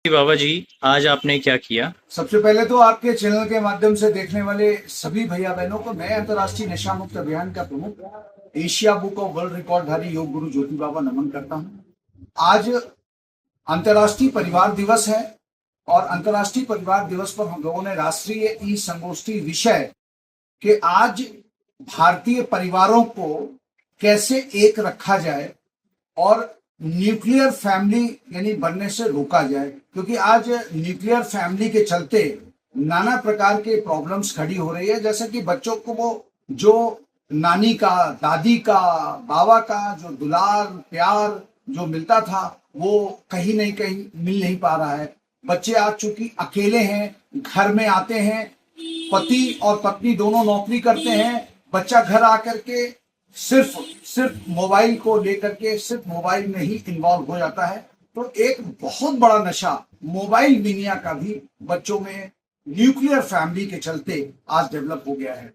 बाबा जी, आज आपने क्या किया? सबसे पहले तो आपके चैनल के माध्यम से देखने वाले सभी भैया बहनों को मैं अंतर्राष्ट्रीय नशा मुक्त अभियान का प्रमुख Asia book of world रिकॉर्डधारी yoga guru ज्योति बाबा नमन करता हूं। आज अंतर्राष्ट्रीय परिवार दिवस है और अंतर्राष्ट्रीय परिवार दिवस पर हम लोगों ने राष्ट्रीय ई संगोष्ठी विषय कि आज भारतीय परिवारों को कैसे एक रखा जाए और न्यूक्लियर फैमिली यानी बनने से रोका जाए, क्योंकि आज न्यूक्लियर फैमिली के चलते नाना प्रकार के प्रॉब्लम्स खड़ी हो रही है। जैसे कि बच्चों को वो जो नानी का, दादी का, बाबा का जो दुलार प्यार जो मिलता था वो कहीं नहीं कहीं मिल नहीं पा रहा है। बच्चे आज चूंकि अकेले हैं, घर में आते हैं, पति और पत्नी दोनों नौकरी करते हैं, बच्चा घर आकर के सिर्फ मोबाइल को लेकर के सिर्फ मोबाइल में ही इन्वॉल्व हो जाता है। तो एक बहुत बड़ा नशा मोबाइल दुनिया का भी बच्चों में न्यूक्लियर फैमिली के चलते आज डेवलप हो गया है।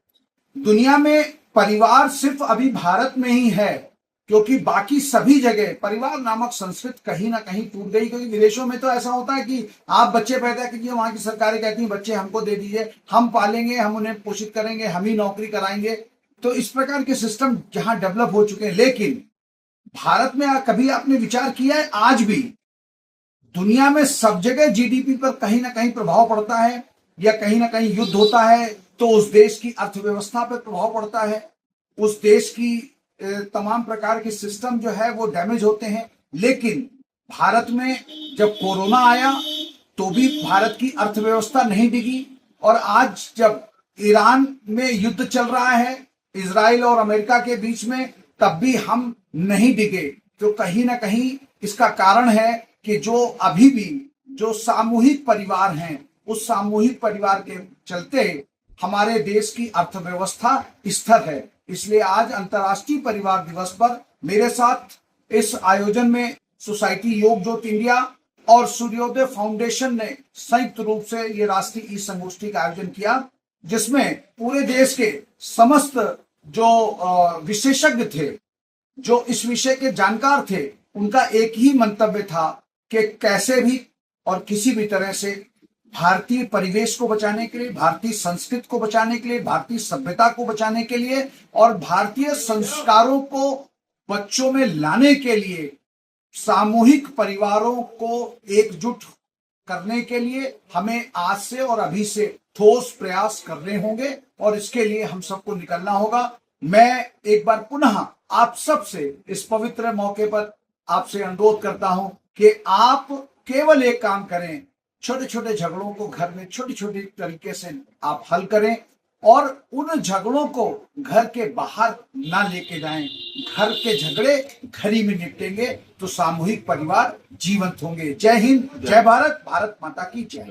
दुनिया में परिवार सिर्फ अभी भारत में ही है, क्योंकि बाकी सभी जगह परिवार नामक संस्कृति कहीं ना कहीं टूट गई। क्योंकि विदेशों में तो ऐसा होता है कि आप बच्चे पैदा कीजिए, वहां की सरकारें कहती हैं बच्चे हमको दे दीजिए, हम पालेंगे, हम उन्हें पोषित करेंगे, हम ही नौकरी कराएंगे। तो इस प्रकार के सिस्टम जहां डेवलप हो चुके हैं, लेकिन भारत में कभी आपने विचार किया है आज भी दुनिया में सब जगह जीडीपी पर कहीं ना कहीं प्रभाव पड़ता है, या कहीं ना कहीं युद्ध होता है तो उस देश की अर्थव्यवस्था पर प्रभाव पड़ता है, उस देश की तमाम प्रकार के सिस्टम जो है वो डैमेज होते हैं। लेकिन भारत में जब कोरोना आया तो भी भारत की अर्थव्यवस्था नहीं डिगी, और आज जब ईरान में युद्ध चल रहा है इजराइल और अमेरिका के बीच में, तब भी हम नहीं डिगे। तो कहीं ना कहीं इसका कारण है कि जो अभी भी जो सामूहिक परिवार हैं, उस सामूहिक परिवार के चलते हमारे देश की अर्थव्यवस्था स्थिर है। इसलिए आज अंतर्राष्ट्रीय परिवार दिवस पर मेरे साथ इस आयोजन में सोसाइटी योग ज्योति इंडिया और सूर्योदय फाउंडेशन ने संयुक्त रूप से ये राष्ट्रीय ई संगोष्ठी का आयोजन किया, जिसमें पूरे देश के समस्त जो विशेषज्ञ थे, जो इस विषय के जानकार थे, उनका एक ही मंतव्य था कि कैसे भी और किसी भी तरह से भारतीय परिवेश को बचाने के लिए, भारतीय संस्कृति को बचाने के लिए, भारतीय सभ्यता को बचाने के लिए और भारतीय संस्कारों को बच्चों में लाने के लिए सामूहिक परिवारों को एकजुट करने के लिए हमें आज से और अभी से ठोस प्रयास करने होंगे और इसके लिए हम सबको निकलना होगा। मैं एक बार पुनः आप सबसे इस पवित्र मौके पर आपसे अनुरोध करता हूं कि आप केवल एक काम करें, छोटे छोटे झगड़ों को घर में छोटी छोटी तरीके से आप हल करें और उन झगड़ों को घर के बाहर ना लेके जाएं। घर के झगड़े घर ही में निपटेंगे तो सामूहिक परिवार जीवंत होंगे। जय हिंद, जय भारत, भारत माता की जय।